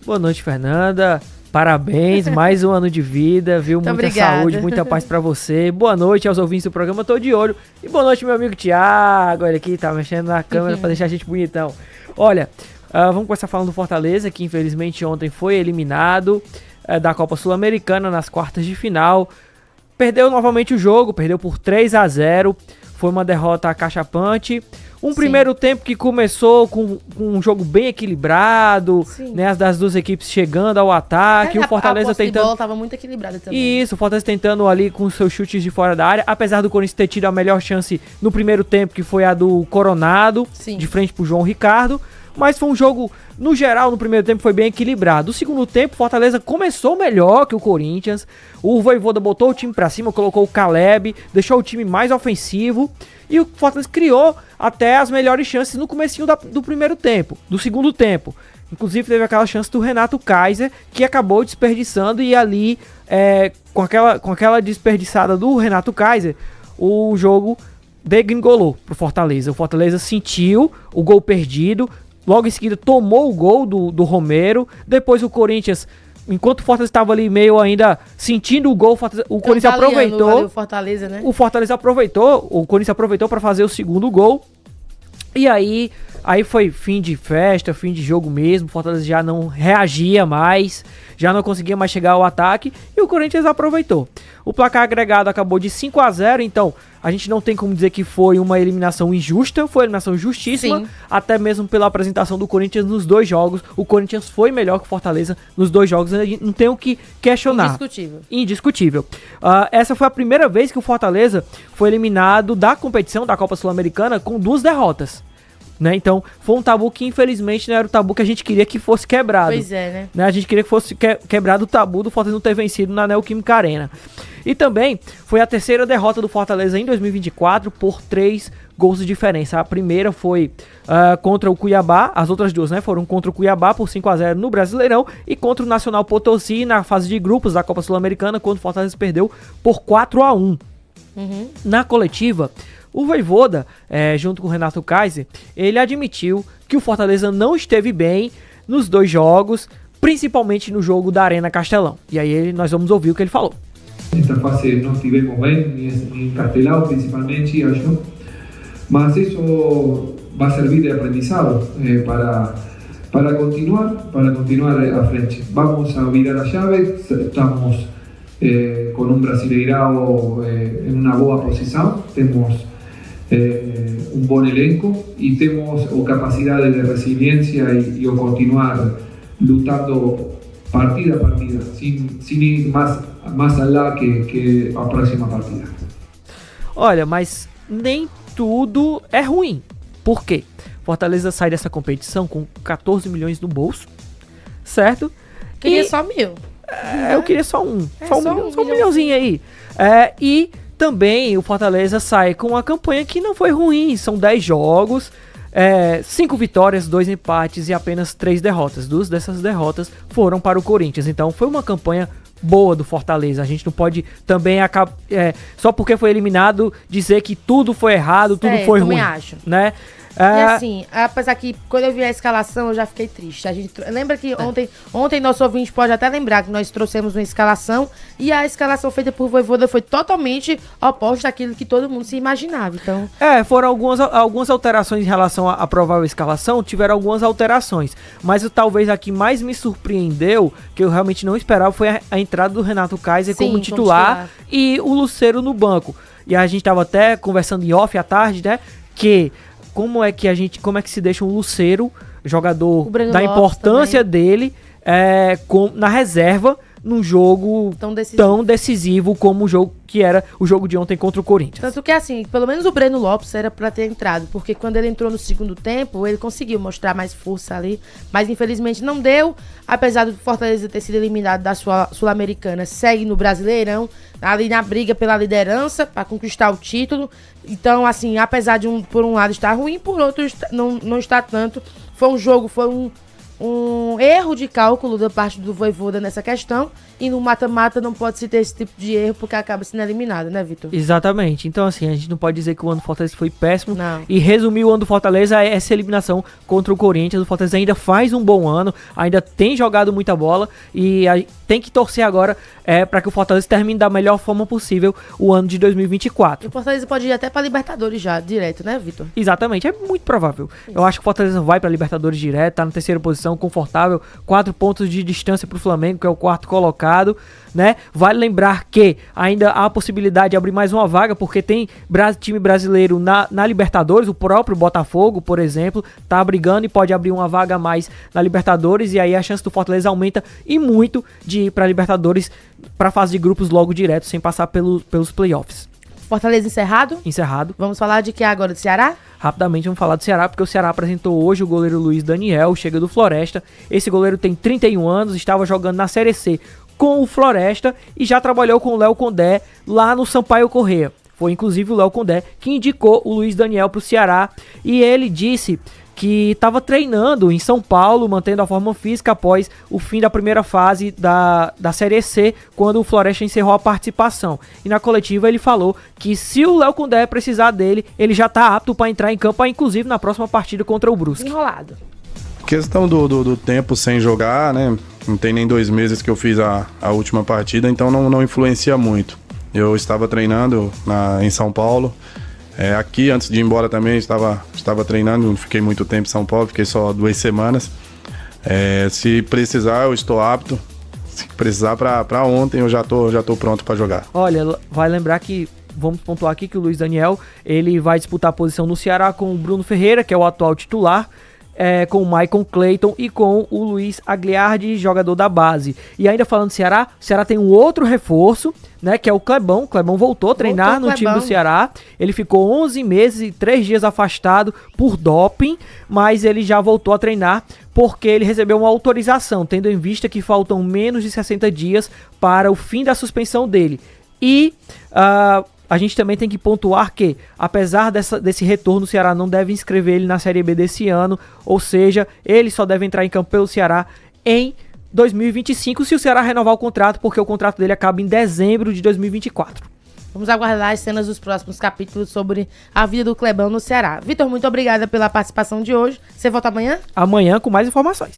Boa noite, Fernanda. Parabéns, mais um ano de vida, viu? Muita obrigada. Saúde, muita paz pra você. Boa noite aos ouvintes do programa, tô de olho. E boa noite, meu amigo Thiago. Olha aqui, tá mexendo na câmera pra deixar a gente bonitão. Olha, vamos começar falando do Fortaleza, que infelizmente ontem foi eliminado da Copa Sul-Americana nas quartas de final. Perdeu novamente o jogo, perdeu por 3-0. Foi uma derrota acachapante. Primeiro tempo que começou com um jogo bem equilibrado, né, das duas equipes chegando ao ataque, o Fortaleza tentando... A bola tava muito equilibrada também. Isso, o Fortaleza tentando ali com seus chutes de fora da área, apesar do Corinthians ter tido a melhor chance no primeiro tempo, que foi a do Coronado, de frente pro João Ricardo, mas foi um jogo, no geral, no primeiro tempo foi bem equilibrado. No segundo tempo, o Fortaleza começou melhor que o Corinthians, o Vojvoda botou o time pra cima, colocou o Caleb, deixou o time mais ofensivo, e o Fortaleza criou até as melhores chances no comecinho do primeiro tempo, do segundo tempo. Inclusive teve aquela chance do Renato Kaiser, que acabou desperdiçando, e ali, com aquela desperdiçada do Renato Kaiser, o jogo degringolou pro Fortaleza. O Fortaleza sentiu o gol perdido, logo em seguida tomou o gol do Romero, depois o Corinthians... Enquanto o Fortaleza estava ali meio ainda sentindo o gol, o Corinthians aproveitou. O Fortaleza, né? O Fortaleza aproveitou, o Corinthians aproveitou para fazer o segundo gol. E aí foi fim de festa, fim de jogo mesmo. O Fortaleza já não reagia mais, já não conseguia mais chegar ao ataque e o Corinthians aproveitou. O placar agregado acabou de 5-0, então a gente não tem como dizer que foi uma eliminação injusta, foi uma eliminação justíssima, sim, até mesmo pela apresentação do Corinthians nos dois jogos. O Corinthians foi melhor que o Fortaleza nos dois jogos, a gente não tem o que questionar. Indiscutível. Essa foi a primeira vez que o Fortaleza foi eliminado da competição da Copa Sul-Americana com 2 derrotas. Né? Então, foi um tabu que infelizmente não era o tabu que a gente queria que fosse quebrado. Pois é, né? A gente queria que fosse quebrado o tabu do Fortaleza não ter vencido na Neoquímica Arena. E também foi a terceira derrota do Fortaleza em 2024 por 3 gols de diferença. A primeira foi contra o Cuiabá, as outras duas, né, foram contra o Cuiabá por 5-0 no Brasileirão e contra o Nacional Potosí na fase de grupos da Copa Sul-Americana, quando o Fortaleza perdeu por 4-1. Na coletiva, o Vojvoda, junto com o Renato Kaiser, ele admitiu que o Fortaleza não esteve bem nos dois jogos, principalmente no jogo da Arena Castelão. E aí nós vamos ouvir o que ele falou. Esta fase no estivemos bem, ni en Castelão principalmente, acho, mas isso vai servir de aprendizado para continuar à frente. Vamos a virar a chave, estamos com Brasileirão em uma boa posição, temos bom elenco e temos a capacidade de resiliência e o continuar lutando partida a partida, sin ir mais allá que a próxima partida. Olha, mas nem tudo é ruim. Por quê? Fortaleza sai dessa competição com 14 milhões no bolso, certo? Queria só 1.000. Eu queria só um milhãozinho aí. E também o Fortaleza sai com uma campanha que não foi ruim. São 10 jogos, 5 vitórias, 2 empates e apenas 3 derrotas. 2 dessas derrotas foram para o Corinthians. Então foi uma campanha boa do Fortaleza. A gente não pode também só porque foi eliminado dizer que tudo foi errado, tudo foi ruim. Acho. Né? E assim, apesar que quando eu vi a escalação eu já fiquei triste. Lembra que ontem nosso ouvinte pode até lembrar que nós trouxemos uma escalação e a escalação feita por Vojvoda foi totalmente oposta daquilo que todo mundo se imaginava. Então... foram algumas alterações em relação à provável escalação, tiveram algumas alterações. Mas talvez a que mais me surpreendeu, que eu realmente não esperava, foi a entrada do Renato Kaiser como titular e o Lucero no banco. E a gente tava até conversando em off à tarde, né? Que como é que se deixa um Lucero, jogador da importância dele, na reserva, num jogo tão decisivo como o jogo que era o jogo de ontem contra o Corinthians. Tanto que assim, pelo menos o Breno Lopes era pra ter entrado, porque quando ele entrou no segundo tempo, ele conseguiu mostrar mais força ali, mas infelizmente não deu, apesar do Fortaleza ter sido eliminado da Sul-Americana, segue no Brasileirão, ali na briga pela liderança, pra conquistar o título. Então, assim, apesar de por um lado estar ruim, por outro não está tanto. Foi um jogo, foi um erro de cálculo da parte do Vojvoda nessa questão, e no mata-mata não pode se ter esse tipo de erro porque acaba sendo eliminado, né, Vitor? Exatamente. Então, assim, a gente não pode dizer que o ano do Fortaleza foi péssimo. Não. E resumir o ano do Fortaleza é essa eliminação contra o Corinthians. O Fortaleza ainda faz um bom ano, ainda tem jogado muita bola e tem que torcer agora para que o Fortaleza termine da melhor forma possível o ano de 2024. O Fortaleza pode ir até para Libertadores já, direto, né, Vitor? Exatamente, é muito provável. Eu acho que o Fortaleza vai para Libertadores direto, tá na terceira posição, confortável, 4 pontos de distância pro Flamengo, que é o quarto colocado, né? Vale lembrar que ainda há a possibilidade de abrir mais uma vaga, porque tem time brasileiro na Libertadores, o próprio Botafogo, por exemplo, tá brigando e pode abrir uma vaga a mais na Libertadores, e aí a chance do Fortaleza aumenta e muito de ir pra Libertadores, pra fase de grupos logo direto, sem passar pelos playoffs. Fortaleza encerrado? Encerrado. Vamos falar de que agora? Do Ceará? Rapidamente vamos falar do Ceará, porque o Ceará apresentou hoje o goleiro Luiz Daniel, chega do Floresta. Esse goleiro tem 31 anos, estava jogando na Série C com o Floresta e já trabalhou com o Léo Condé lá no Sampaio Corrêa. Foi inclusive o Léo Condé que indicou o Luiz Daniel para o Ceará, e ele disse que estava treinando em São Paulo, mantendo a forma física após o fim da primeira fase da Série C, quando o Floresta encerrou a participação. E na coletiva ele falou que se o Léo Condé precisar dele, ele já está apto para entrar em campo, inclusive na próxima partida contra o Brusque. Enrolado. Questão do tempo sem jogar, né? Não tem nem 2 meses que eu fiz a última partida, então não influencia muito. Eu estava treinando em São Paulo. Aqui, antes de ir embora também, estava treinando, não fiquei muito tempo em São Paulo, fiquei só 2 semanas. Se precisar, eu estou apto. Se precisar para ontem, eu já tô pronto para jogar. Olha, vai lembrar que, vamos pontuar aqui que o Luiz Daniel, ele vai disputar a posição no Ceará com o Bruno Ferreira, que é o atual titular, com o Maicon Clayton e com o Luiz Agliardi, jogador da base. E ainda falando do Ceará, o Ceará tem um outro reforço, né, que é o Clebão. O Clebão voltou a treinar no time do Ceará. Ele ficou 11 meses e 3 dias afastado por doping, mas ele já voltou a treinar porque ele recebeu uma autorização, tendo em vista que faltam menos de 60 dias para o fim da suspensão dele. E a gente também tem que pontuar que, apesar desse retorno, o Ceará não deve inscrever ele na Série B desse ano, ou seja, ele só deve entrar em campo pelo Ceará em 2025, se o Ceará renovar o contrato, porque o contrato dele acaba em dezembro de 2024. Vamos aguardar as cenas dos próximos capítulos sobre a vida do Clebão no Ceará. Vitor, muito obrigada pela participação de hoje. Você volta amanhã? Amanhã com mais informações.